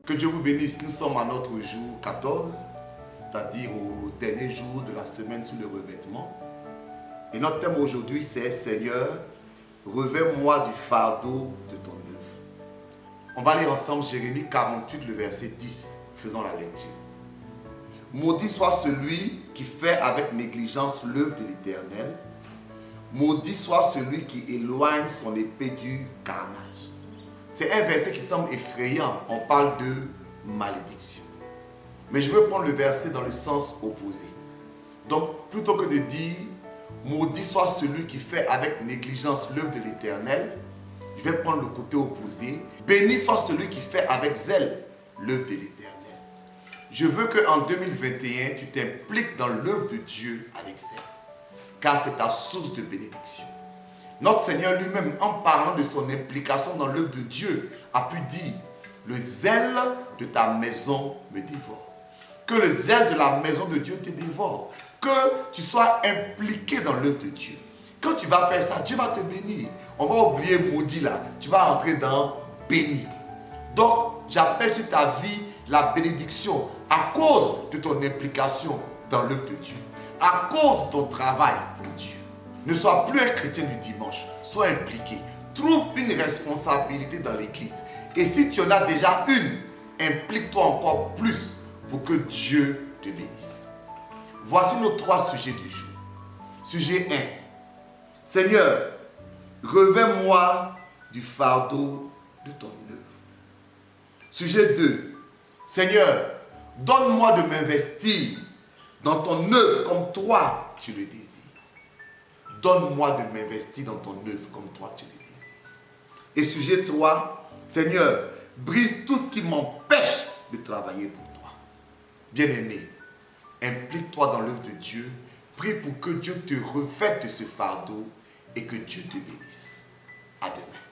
Que Dieu vous bénisse. Nous sommes à notre jour 14, c'est-à-dire au dernier jour de la semaine sur le revêtement. Et notre thème aujourd'hui, c'est Seigneur, revêt-moi du fardeau de ton œuvre. On va lire ensemble Jérémie 48, le verset 10. Faisons la lecture. Maudit soit celui qui fait avec négligence l'œuvre de l'Éternel. Maudit soit celui qui éloigne son épée du carnage. C'est un verset qui semble effrayant. On parle de malédiction. Mais je veux prendre le verset dans le sens opposé. Donc, plutôt que de dire maudit soit celui qui fait avec négligence l'œuvre de l'Éternel, je vais prendre le côté opposé. Béni soit celui qui fait avec zèle l'œuvre de l'Éternel. Je veux qu'en 2021, tu t'impliques dans l'œuvre de Dieu avec zèle, car c'est ta source de bénédiction. Notre Seigneur lui-même, en parlant de son implication dans l'œuvre de Dieu, a pu dire « Le zèle de ta maison me dévore ». Que le zèle de la maison de Dieu te dévore. Que tu sois impliqué dans l'œuvre de Dieu. Quand tu vas faire ça, Dieu va te bénir. On va oublier maudit là. Tu vas entrer dans béni. Donc, j'appelle sur ta vie la bénédiction à cause de ton implication dans l'œuvre de Dieu. À cause de ton travail pour Dieu. Ne sois plus un chrétien du dimanche. Sois impliqué. Trouve une responsabilité dans l'église. Et si tu en as déjà une, implique-toi encore plus pour que Dieu te bénisse. Voici nos 3 sujets du jour. Sujet 1. Seigneur, revêt-moi du fardeau de ton œuvre. Sujet 2. Seigneur, donne-moi de m'investir dans ton œuvre comme toi tu le désires. Donne-moi de m'investir dans ton œuvre comme toi tu le désires. Et sujet 3. Seigneur, brise tout ce qui m'empêche de travailler pour toi. Bien-aimé, implique-toi dans l'œuvre de Dieu. Prie pour que Dieu te revête de ce fardeau et que Dieu te bénisse. À demain.